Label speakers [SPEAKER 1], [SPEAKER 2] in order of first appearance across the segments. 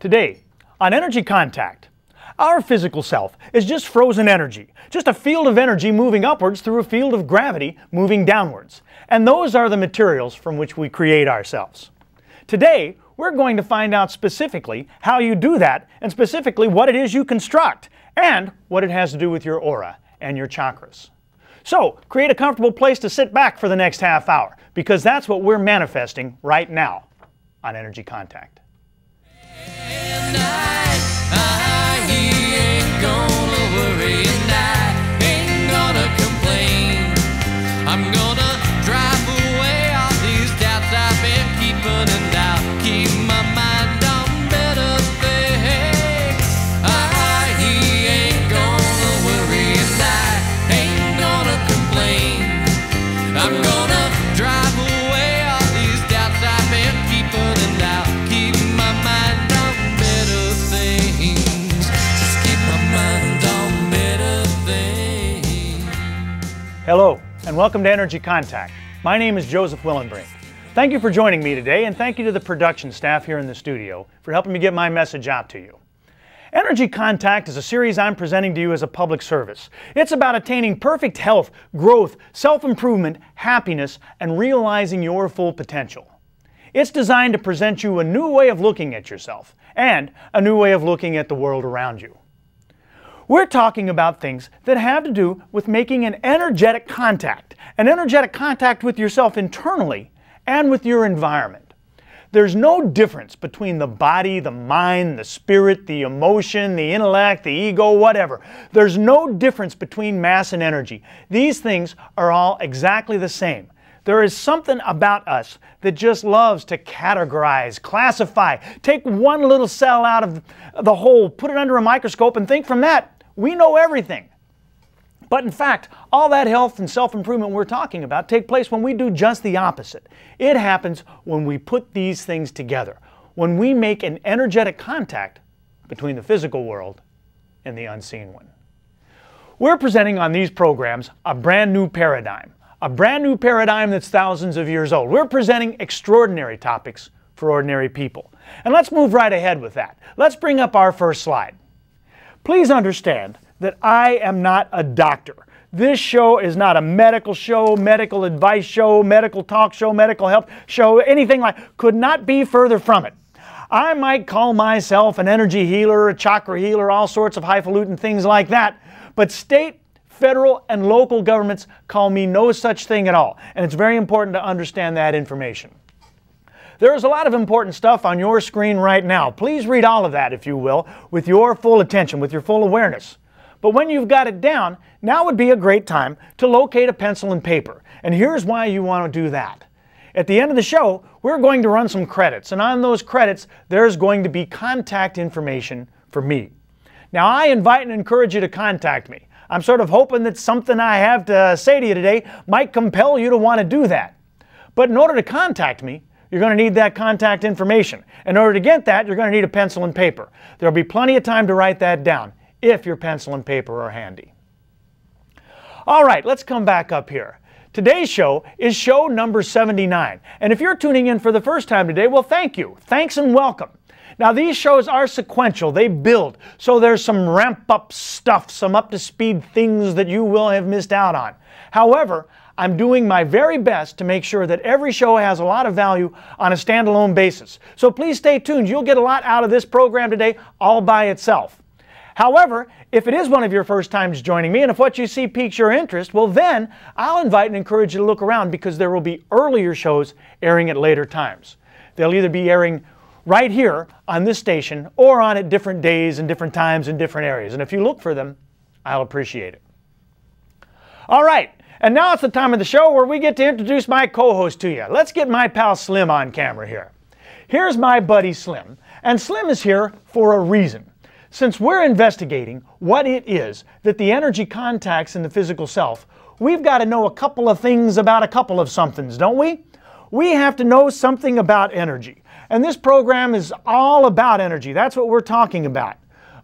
[SPEAKER 1] Today, on Energy Contact, our physical self is just frozen energy, just a field of energy moving upwards through a field of gravity moving downwards. And those are the materials from which we create ourselves. Today, we're going to find out specifically how you do that, and specifically what it is you construct, and what it has to do with your aura and your chakras. So, create a comfortable place to sit back for the next half hour, because that's what we're manifesting right now on Energy Contact. Hello, and welcome to Energy Contact. My name is Joseph Willenbrink. Thank you for joining me today, and thank you to the production staff here in the studio for helping me get my message out to you. Energy Contact is a series I'm presenting to you as a public service. It's about attaining perfect health, growth, self-improvement, happiness, and realizing your full potential. It's designed to present you a new way of looking at yourself, and a new way of looking at the world around you. We're talking about things that have to do with making an energetic contact with yourself internally and with your environment. There's no difference between the body, the mind, the spirit, the emotion, the intellect, the ego, whatever. There's no difference between mass and energy. These things are all exactly the same. There is something about us that just loves to categorize, classify, take one little cell out of the whole, put it under a microscope, and think from that, we know everything. But in fact, all that health and self-improvement we're talking about take place when we do just the opposite. It happens when we put these things together, when we make an energetic contact between the physical world and the unseen one. We're presenting on these programs a brand new paradigm that's thousands of years old. We're presenting extraordinary topics for ordinary people. And let's move right ahead with that. Let's bring up our first slide. Please understand that I am not a doctor. This show is not a medical show, medical advice show, medical talk show, medical health show, anything like, could not be further from it. I might call myself an energy healer, a chakra healer, all sorts of highfalutin things like that, but state, federal, and local governments call me no such thing at all, and it's very important to understand that information. There is a lot of important stuff on your screen right now. Please read all of that, if you will, with your full attention, with your full awareness. But when you've got it down, now would be a great time to locate a pencil and paper. And here's why you want to do that. At the end of the show, we're going to run some credits, and on those credits, there's going to be contact information for me. Now, I invite and encourage you to contact me. I'm sort of hoping that something I have to say to you today might compel you to want to do that. But in order to contact me, you're going to need that contact information. In order to get that, you're going to need a pencil and paper. There'll be plenty of time to write that down, if your pencil and paper are handy. All right, let's come back up here. Today's show is show number 79. And if you're tuning in for the first time today, well, thank you. Thanks and welcome. Now, these shows are sequential. They build. So there's some ramp-up stuff, some up-to-speed things that you will have missed out on. However, I'm doing my very best to make sure that every show has a lot of value on a standalone basis. So please stay tuned. You'll get a lot out of this program today all by itself. However, if it is one of your first times joining me, and if what you see piques your interest, well then, I'll invite and encourage you to look around, because there will be earlier shows airing at later times. They'll either be airing right here on this station, or on at different days and different times in different areas. And if you look for them, I'll appreciate it. All right. And now it's the time of the show where we get to introduce my co-host to you. Let's get my pal Slim on camera here. Here's my buddy Slim, and Slim is here for a reason. Since we're investigating what it is that the energy contacts in the physical self, we've got to know a couple of things about a couple of somethings, don't we? We have to know something about energy. And this program is all about energy. That's what we're talking about.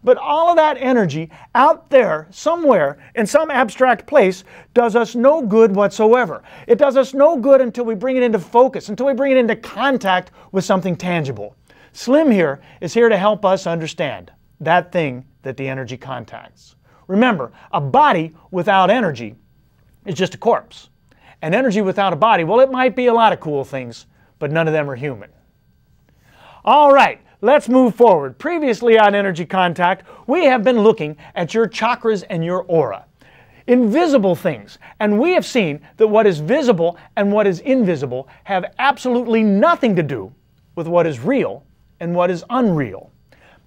[SPEAKER 1] But all of that energy out there somewhere in some abstract place does us no good whatsoever. It does us no good until we bring it into focus, until we bring it into contact with something tangible. Slim here is here to help us understand that thing that the energy contacts. Remember, a body without energy is just a corpse. And energy without a body, well, it might be a lot of cool things, but none of them are human. All right, let's move forward. Previously on Energy Contact, we have been looking at your chakras and your aura. Invisible things. And we have seen that what is visible and what is invisible have absolutely nothing to do with what is real and what is unreal.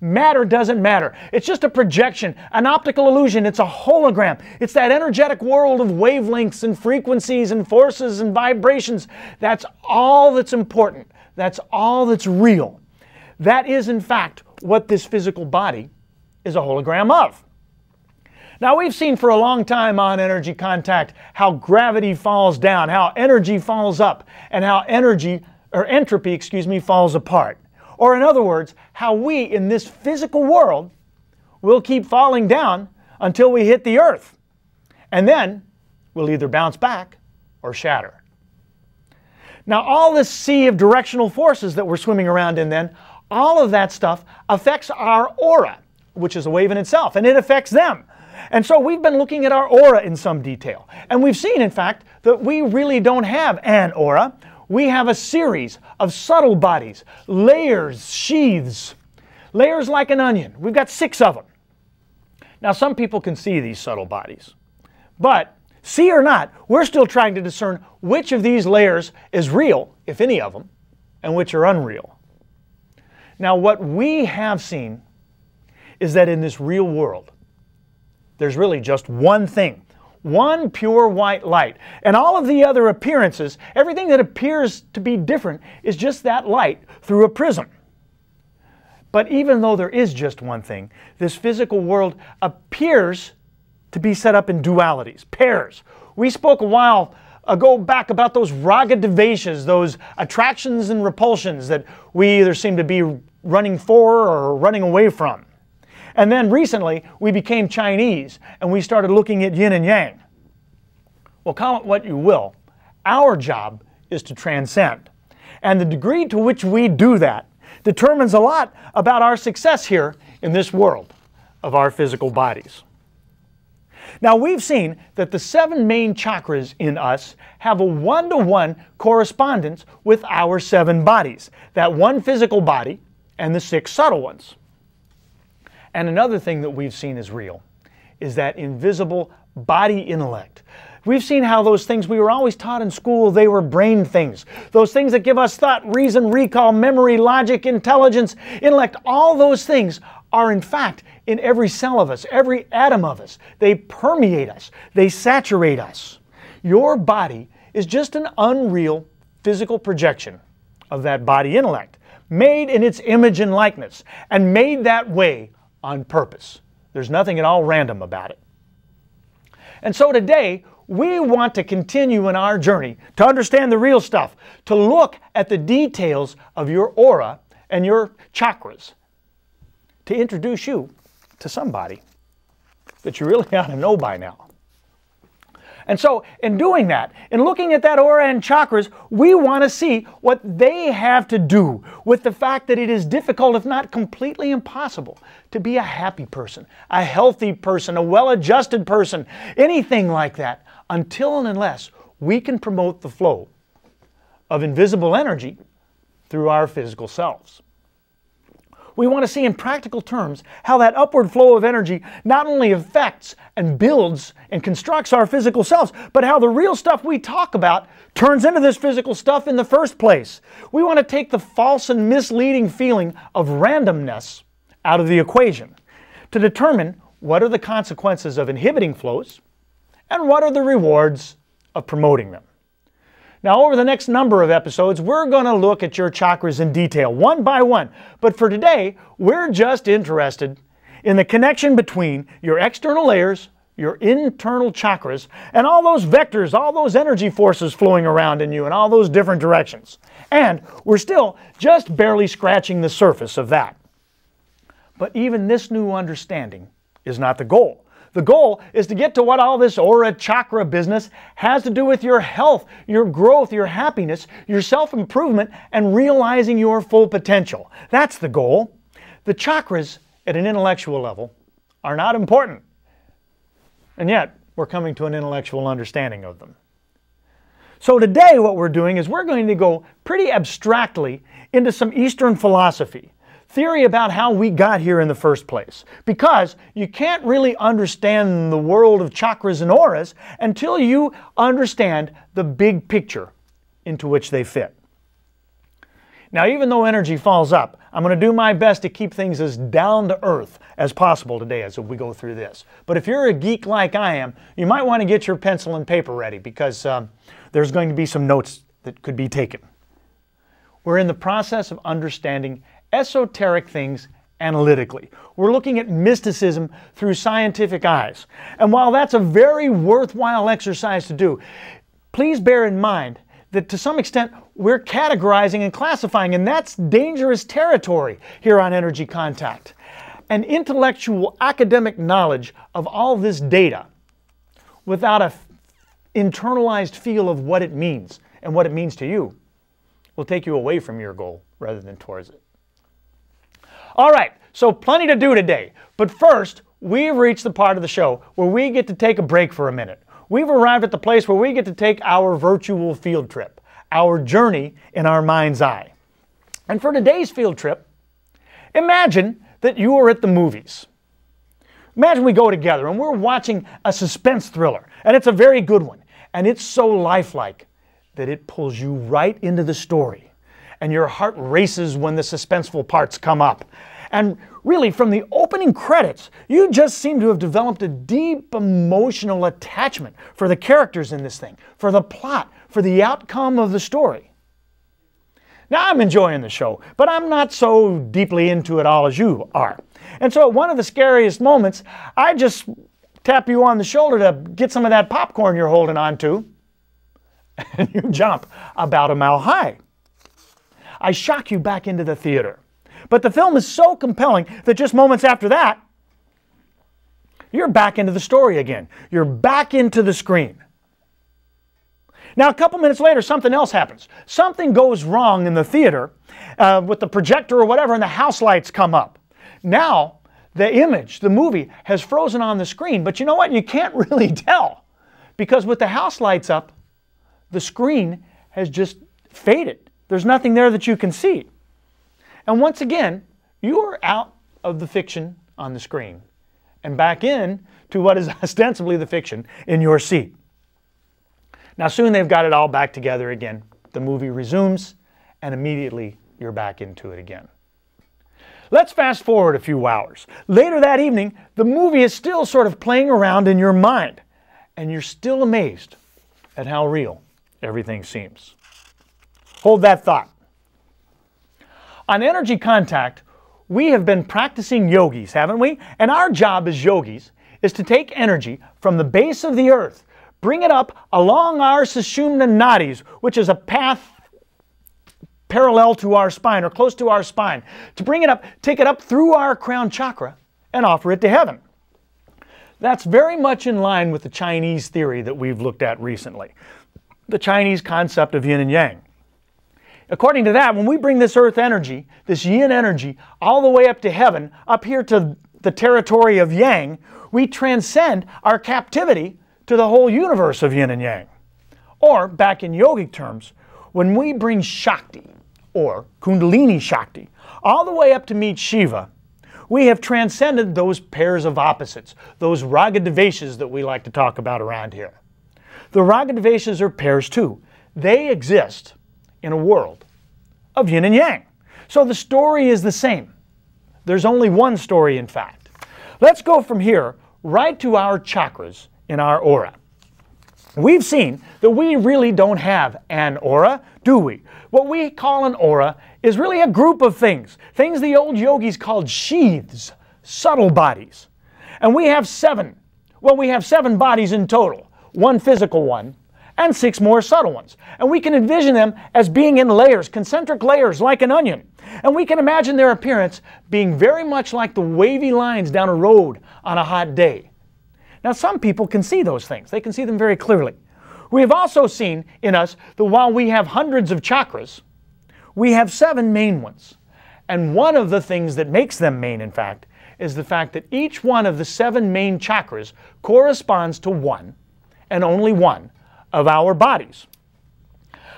[SPEAKER 1] Matter doesn't matter. It's just a projection, an optical illusion. It's a hologram. It's that energetic world of wavelengths and frequencies and forces and vibrations. That's all that's important. That's all that's real. That is, in fact, what this physical body is a hologram of. Now, we've seen for a long time on Energy Contact how gravity falls down, how energy falls up, and how entropy, falls apart. Or in other words, how we in this physical world will keep falling down until we hit the earth. And then we'll either bounce back or shatter. Now, all this sea of directional forces that we're swimming around in then, all of that stuff affects our aura, which is a wave in itself, and it affects them. And so we've been looking at our aura in some detail. And we've seen, in fact, that we really don't have an aura. We have a series of subtle bodies, layers, sheaths, layers like an onion. We've got 6 of them. Now, some people can see these subtle bodies. But, see or not, we're still trying to discern which of these layers is real, if any of them, and which are unreal. Now, what we have seen is that in this real world, there's really just one thing. One pure white light. And all of the other appearances, everything that appears to be different, is just that light through a prism. But even though there is just one thing, this physical world appears to be set up in dualities, pairs. We spoke a while ago back about those raga deveshas, those attractions and repulsions that we either seem to be running for or running away from. And then recently, we became Chinese, and we started looking at yin and yang. Well, call it what you will. Our job is to transcend. And the degree to which we do that determines a lot about our success here in this world of our physical bodies. Now, we've seen that the 7 main chakras in us have a one-to-one correspondence with our 7 bodies. That one physical body and the 6 subtle ones. And another thing that we've seen is real is that invisible body intellect. We've seen how those things we were always taught in school, they were brain things. Those things that give us thought, reason, recall, memory, logic, intelligence, intellect, all those things are in fact in every cell of us, every atom of us. They permeate us. They saturate us. Your body is just an unreal physical projection of that body intellect, made in its image and likeness, and made that way on purpose. There's nothing at all random about it. And so today, we want to continue in our journey to understand the real stuff, to look at the details of your aura and your chakras, to introduce you to somebody that you really ought to know by now. And so, in doing that, in looking at that aura and chakras, we want to see what they have to do with the fact that it is difficult, if not completely impossible, to be a happy person, a healthy person, a well-adjusted person, anything like that, until and unless we can promote the flow of invisible energy through our physical selves. We want to see in practical terms how that upward flow of energy not only affects and builds and constructs our physical selves, but how the real stuff we talk about turns into this physical stuff in the first place. We want to take the false and misleading feeling of randomness out of the equation to determine what are the consequences of inhibiting flows and what are the rewards of promoting them. Now, over the next number of episodes, we're going to look at your chakras in detail, one by one. But for today, we're just interested in the connection between your external layers, your internal chakras, and all those vectors, all those energy forces flowing around in you in all those different directions. And we're still just barely scratching the surface of that. But even this new understanding is not the goal. The goal is to get to what all this aura chakra business has to do with your health, your growth, your happiness, your self-improvement, and realizing your full potential. That's the goal. The chakras at an intellectual level are not important. And yet, we're coming to an intellectual understanding of them. So today what we're doing is we're going to go pretty abstractly into some Eastern philosophy, theory about how we got here in the first place. Because you can't really understand the world of chakras and auras until you understand the big picture into which they fit. Now, even though energy falls up, I'm going to do my best to keep things as down to earth as possible today as we go through this. But if you're a geek like I am, you might want to get your pencil and paper ready because there's going to be some notes that could be taken. We're in the process of understanding esoteric things analytically. We're looking at mysticism through scientific eyes. And while that's a very worthwhile exercise to do, please bear in mind that to some extent we're categorizing and classifying, and that's dangerous territory here on Energy Contact. An intellectual academic knowledge of all this data without an internalized feel of what it means and what it means to you will take you away from your goal rather than towards it. All right, so plenty to do today, but first we've reached the part of the show where we get to take a break for a minute. We've arrived at the place where we get to take our virtual field trip, our journey in our mind's eye. And for today's field trip, imagine that you are at the movies. Imagine we go together and we're watching a suspense thriller, and it's a very good one, and it's so lifelike that it pulls you right into the story, and your heart races when the suspenseful parts come up. And really, from the opening credits, you just seem to have developed a deep emotional attachment for the characters in this thing, for the plot, for the outcome of the story. Now, I'm enjoying the show, but I'm not so deeply into it all as you are. And so at one of the scariest moments, I just tap you on the shoulder to get some of that popcorn you're holding on to, and you jump about a mile high. I shock you back into the theater. But the film is so compelling that just moments after that, you're back into the story again. You're back into the screen. Now, a couple minutes later, something else happens. Something goes wrong in the theater with the projector or whatever, and the house lights come up. Now, the image, the movie, has frozen on the screen. But you know what? You can't really tell. Because with the house lights up, the screen has just faded. There's nothing there that you can see. And once again, you are out of the fiction on the screen and back in to what is ostensibly the fiction in your seat. Now soon they've got it all back together again. The movie resumes and immediately you're back into it again. Let's fast forward a few hours. Later that evening, the movie is still sort of playing around in your mind, and you're still amazed at how real everything seems. Hold that thought. On Energy Contact, we have been practicing yogis, haven't we? And our job as yogis is to take energy from the base of the earth, bring it up along our Sushumna Nadis, which is a path parallel to our spine or close to our spine, to bring it up, take it up through our crown chakra and offer it to heaven. That's very much in line with the Chinese theory that we've looked at recently, the Chinese concept of yin and yang. According to that, when we bring this earth energy, this yin energy, all the way up to heaven, up here to the territory of yang, we transcend our captivity to the whole universe of yin and yang. Or, back in yogic terms, when we bring Shakti, or Kundalini Shakti, all the way up to meet Shiva, we have transcended those pairs of opposites, those Ragadveshas that we like to talk about around here. The Ragadveshas are pairs too. They exist in a world of yin and yang. So the story is the same. There's only one story, in fact. Let's go from here right to our chakras in our aura. We've seen that we really don't have an aura, do we? What we call an aura is really a group of things the old yogis called sheaths, subtle bodies. And we have seven. Well, we have 7 bodies in total, 1 physical one, and 6 more subtle ones. And we can envision them as being in layers, concentric layers like an onion. And we can imagine their appearance being very much like the wavy lines down a road on a hot day. Now, some people can see those things. They can see them very clearly. We have also seen in us that while we have hundreds of chakras, we have 7 main ones. And one of the things that makes them main, in fact, is the fact that each one of the 7 main chakras corresponds to one, and only one, of our bodies.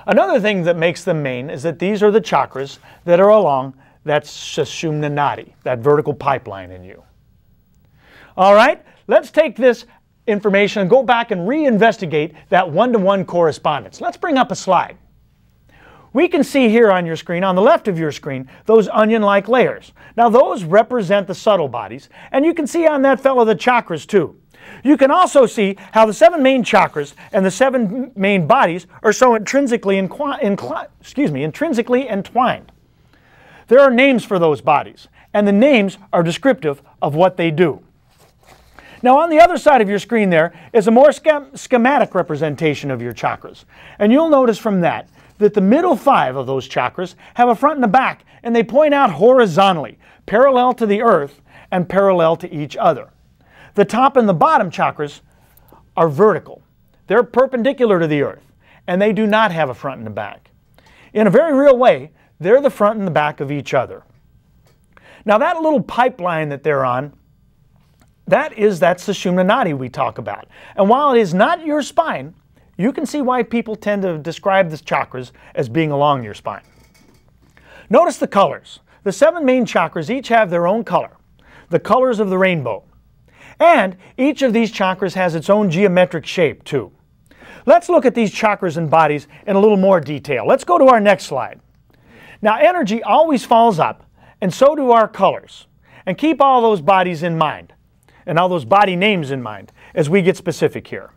[SPEAKER 1] Another thing that makes them main is that these are the chakras that are along that Sushumna Nadi, that vertical pipeline in you. All right, let's take this information and go back and reinvestigate that one-to-one correspondence. Let's bring up a slide. We can see here on your screen, on the left of your screen, those onion-like layers. Now those represent the subtle bodies, and you can see on that fellow the chakras too. You can also see how the 7 main chakras and the 7 main bodies are so intrinsically entwined. There are names for those bodies, and the names are descriptive of what they do. Now on the other side of your screen there is a more schematic representation of your chakras. And you'll notice from that the middle 5 of those chakras have a front and a back, and they point out horizontally, parallel to the earth and parallel to each other. The top and the bottom chakras are vertical. They're perpendicular to the earth, and they do not have a front and a back. In a very real way, they're the front and the back of each other. Now that little pipeline that they're on, that Sushumna Nadi we talk about. And while it is not your spine, you can see why people tend to describe the chakras as being along your spine. Notice the colors. The 7 main chakras each have their own color, the colors of the rainbow. And each of these chakras has its own geometric shape too. Let's look at these chakras and bodies in a little more detail. Let's go to our next slide. Now energy always falls up, and so do our colors. And keep all those bodies in mind, and all those body names in mind, as we get specific here.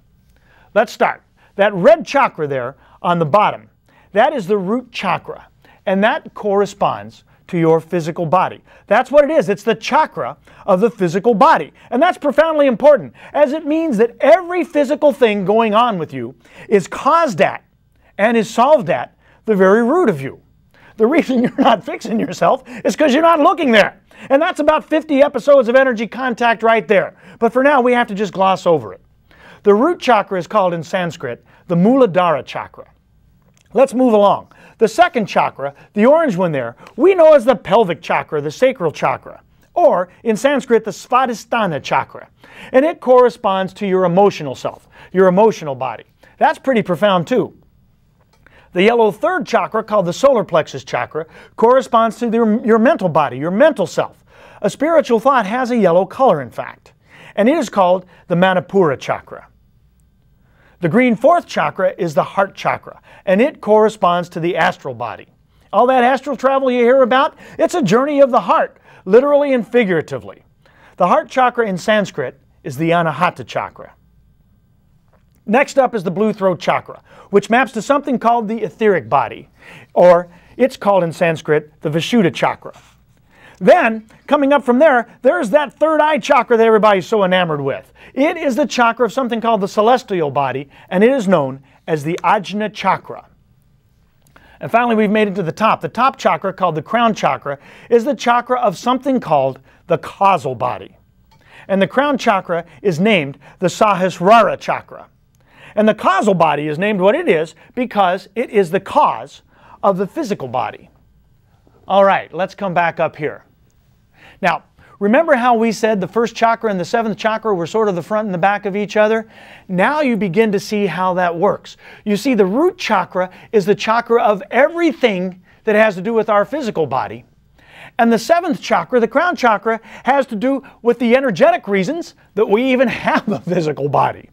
[SPEAKER 1] Let's start. That red chakra there on the bottom, that is the root chakra, and that corresponds to your physical body. That's what it is. It's the chakra of the physical body. And that's profoundly important, as it means that every physical thing going on with you is caused at and is solved at the very root of you. The reason you're not fixing yourself is because you're not looking there. And that's about 50 episodes of Energy Contact right there. But for now, we have to just gloss over it. The root chakra is called in Sanskrit the Muladhara chakra. Let's move along. The second chakra, the orange one there, we know as the pelvic chakra, the sacral chakra, or in Sanskrit, the Svadhisthana chakra. And it corresponds to your emotional self, your emotional body. That's pretty profound too. The yellow third chakra, called the solar plexus chakra, corresponds to your mental body, your mental self. A spiritual thought has a yellow color, in fact, and it is called the Manipura chakra. The green fourth chakra is the heart chakra, and it corresponds to the astral body. All that astral travel you hear about, it's a journey of the heart, literally and figuratively. The heart chakra in Sanskrit is the Anahata chakra. Next up is the blue throat chakra, which maps to something called the etheric body, or it's called in Sanskrit the Vishuddha chakra. Then, coming up from there, there's that third eye chakra that everybody's so enamored with. It is the chakra of something called the celestial body, and it is known as the Ajna chakra. And finally, we've made it to the top. The top chakra, called the crown chakra, is the chakra of something called the causal body. And the crown chakra is named the Sahasrara chakra. And the causal body is named what it is because it is the cause of the physical body. All right, let's come back up here. Now, remember how we said the first chakra and the seventh chakra were sort of the front and the back of each other? Now you begin to see how that works. You see, the root chakra is the chakra of everything that has to do with our physical body. And the seventh chakra, the crown chakra, has to do with the energetic reasons that we even have a physical body.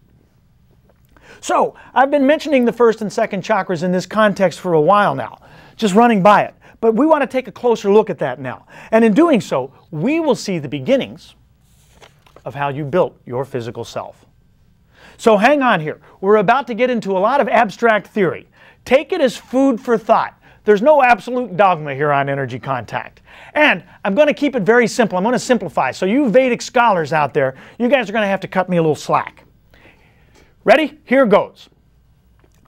[SPEAKER 1] So, I've been mentioning the first and second chakras in this context for a while now, just running by it. But we want to take a closer look at that now. And in doing so, we will see the beginnings of how you built your physical self. So hang on here. We're about to get into a lot of abstract theory. Take it as food for thought. There's no absolute dogma here on Energy Contact. And I'm going to keep it very simple. I'm going to simplify. So you Vedic scholars out there, you guys are going to have to cut me a little slack. Ready? Here goes.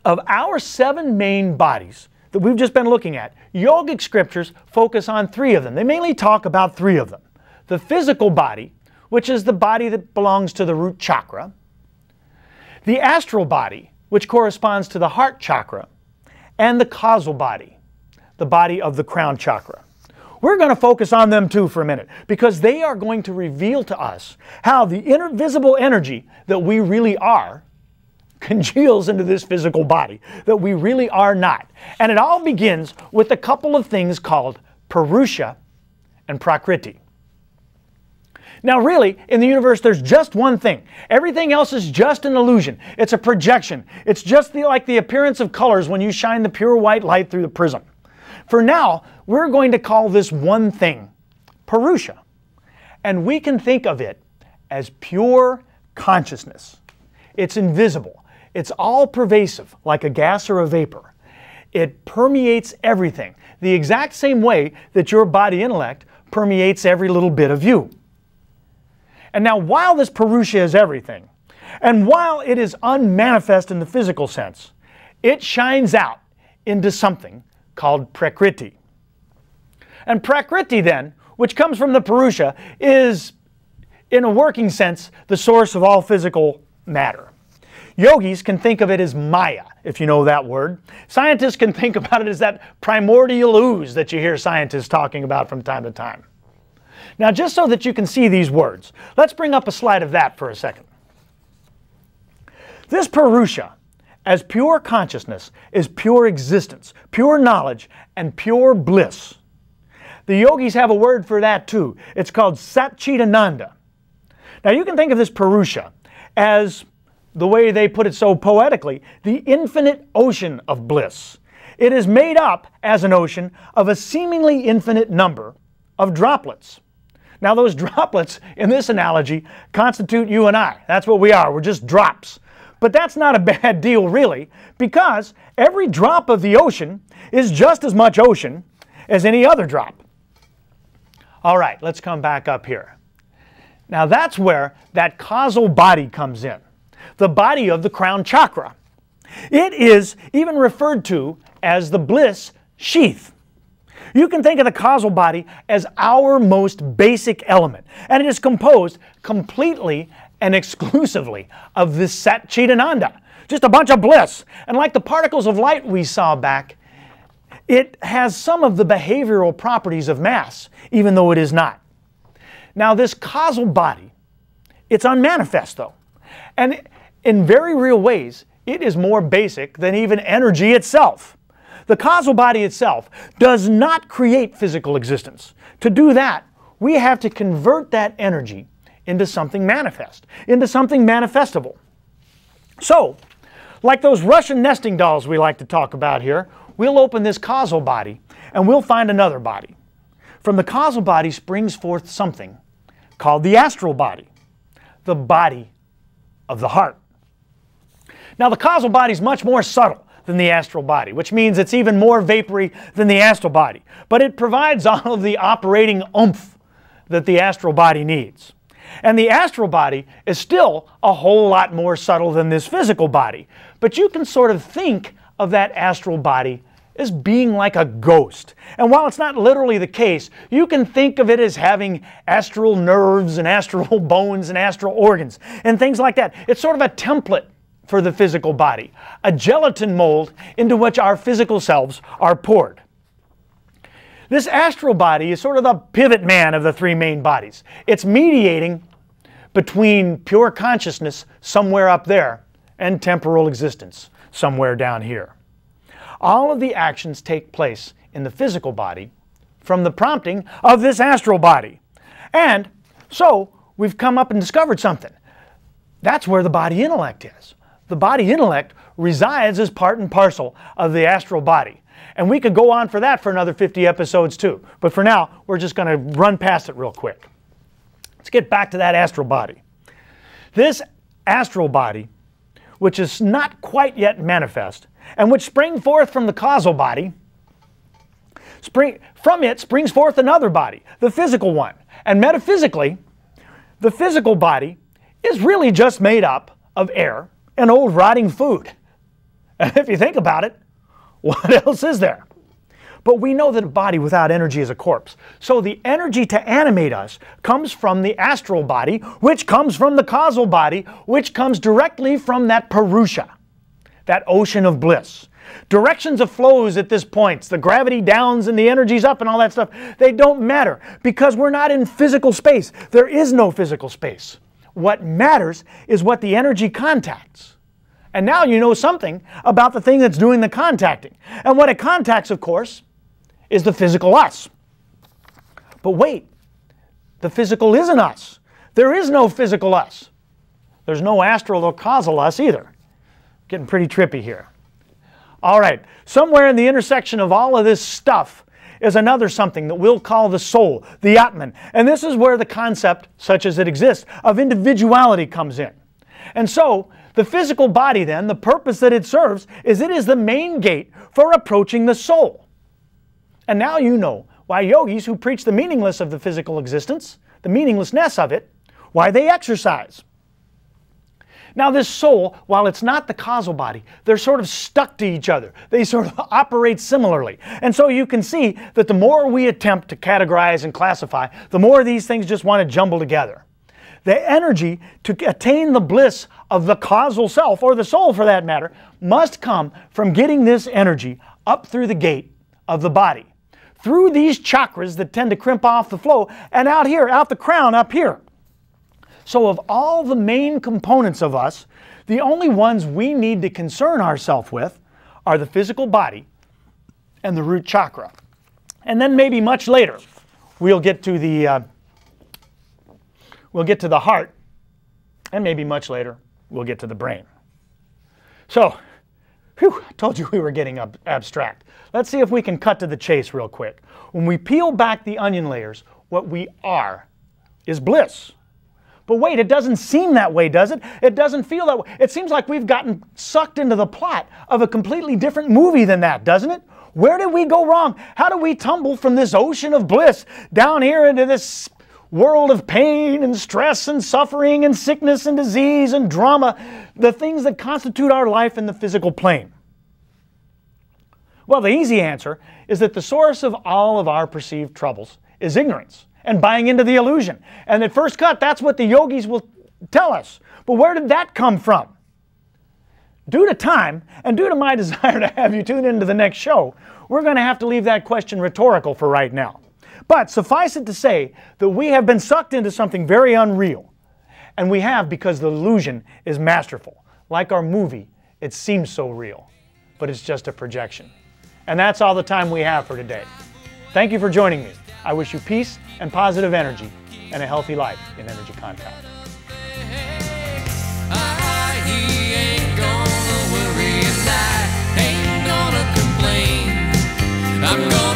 [SPEAKER 1] Of our 7 main bodies that we've just been looking at, yogic scriptures focus on 3 of them. They mainly talk about 3 of them. The physical body, which is the body that belongs to the root chakra. the astral body, which corresponds to the heart chakra, and the causal body, the body of the crown chakra. We're going to focus on them too for a minute, because they are going to reveal to us how the invisible energy that we really are congeals into this physical body, that we really are not. And it all begins with a couple of things called Purusha and Prakriti. Now really, in the universe there's just one thing. Everything else is just an illusion. It's a projection. It's just like the appearance of colors when you shine the pure white light through the prism. For now, we're going to call this one thing Purusha. And we can think of it as pure consciousness. It's invisible. It's all pervasive, like a gas or a vapor. It permeates everything, the exact same way that your body intellect permeates every little bit of you. And now, while this Purusha is everything, and while it is unmanifest in the physical sense, it shines out into something called Prakriti. And Prakriti then, which comes from the Purusha, is, in a working sense, the source of all physical matter. Yogis can think of it as Maya, if you know that word. Scientists can think about it as that primordial ooze that you hear scientists talking about from time to time. Now, just so that you can see these words, let's bring up a slide of that for a second. This Purusha, as pure consciousness, is pure existence, pure knowledge, and pure bliss. The yogis have a word for that too. It's called Satchidananda. Now, you can think of this Purusha as, the way they put it so poetically, the infinite ocean of bliss. It is made up, as an ocean, of a seemingly infinite number of droplets. Now, those droplets, in this analogy, constitute you and I. That's what we are. We're just drops. But that's not a bad deal, really, because every drop of the ocean is just as much ocean as any other drop. All right, let's come back up here. Now, that's where that causal body comes in, the body of the crown chakra. It is even referred to as the bliss sheath. You can think of the causal body as our most basic element, and it is composed completely and exclusively of this Satchidananda, just a bunch of bliss. And like the particles of light we saw back, it has some of the behavioral properties of mass, even though it is not. Now, this causal body, it's unmanifest though, and in very real ways, it is more basic than even energy itself. The causal body itself does not create physical existence. To do that, we have to convert that energy into something manifest, into something manifestable. So, like those Russian nesting dolls we like to talk about here, we'll open this causal body and we'll find another body. From the causal body springs forth something called the astral body, the body of the heart. Now, the causal body is much more subtle than the astral body, which means it's even more vapory than the astral body. But it provides all of the operating oomph that the astral body needs. And the astral body is still a whole lot more subtle than this physical body. But you can sort of think of that astral body as being like a ghost. And while it's not literally the case, you can think of it as having astral nerves and astral bones and astral organs and things like that. It's sort of a template for the physical body, a gelatin mold into which our physical selves are poured. This astral body is sort of the pivot man of the three main bodies. It's mediating between pure consciousness somewhere up there and temporal existence somewhere down here. All of the actions take place in the physical body from the prompting of this astral body. And so we've come up and discovered something. That's where the body intellect is. The body intellect resides as part and parcel of the astral body. And we could go on for that for another 50 episodes too. But for now, we're just going to run past it real quick. Let's get back to that astral body. This astral body, which is not quite yet manifest, and which sprang forth from the causal body, from it springs forth another body, the physical one. And metaphysically, the physical body is really just made up of air and old rotting food. And if you think about it, what else is there? but we know that a body without energy is a corpse. So the energy to animate us comes from the astral body, which comes from the causal body, which comes directly from that Purusha, that ocean of bliss. Directions of flows at this point, the gravity downs and the energy's up and all that stuff, they don't matter because we're not in physical space. There is no physical space. What matters is what the energy contacts. And now you know something about the thing that's doing the contacting. And what it contacts, of course, is the physical us. But wait, the physical isn't us. There is no physical us. There's no astral or causal us either. Getting pretty trippy here. All right, somewhere in the intersection of all of this stuff is another something that we'll call the soul, the Atman. And this is where the concept, such as it exists, of individuality comes in. And so, the physical body then, the purpose that it serves, is it is the main gate for approaching the soul. And now you know why yogis who preach the meaningless of the physical existence, the meaninglessness of it, why they exercise. Now this soul, while it's not the causal body, they're sort of stuck to each other. They sort of operate similarly. And so you can see that the more we attempt to categorize and classify, the more these things just want to jumble together. The energy to attain the bliss of the causal self, or the soul for that matter, must come from getting this energy up through the gate of the body, through these chakras that tend to crimp off the flow, and out here, out the crown up here. So of all the main components of us, the only ones we need to concern ourselves with are the physical body and the root chakra. And then maybe much later, we'll get to the heart, and maybe much later, we'll get to the brain. So, I told you we were getting abstract. Let's see if we can cut to the chase real quick. When we peel back the onion layers, what we are is bliss. But wait, it doesn't seem that way, does it? It doesn't feel that way. It seems like we've gotten sucked into the plot of a completely different movie than that, doesn't it? Where did we go wrong? How do we tumble from this ocean of bliss down here into this world of pain and stress and suffering and sickness and disease and drama, the things that constitute our life in the physical plane? Well, the easy answer is that the source of all of our perceived troubles is ignorance and buying into the illusion. And at first cut, that's what the yogis will tell us. But where did that come from? Due to time, and due to my desire to have you tune into the next show, we're going to have to leave that question rhetorical for right now. But suffice it to say that we have been sucked into something very unreal. And we have because the illusion is masterful. Like our movie, it seems so real, but it's just a projection. And that's all the time we have for today. Thank you for joining me. I wish you peace and positive energy and a healthy life in Energy Contact.
[SPEAKER 2] He ain't gonna worry and I ain't gonna complain. I'm gonna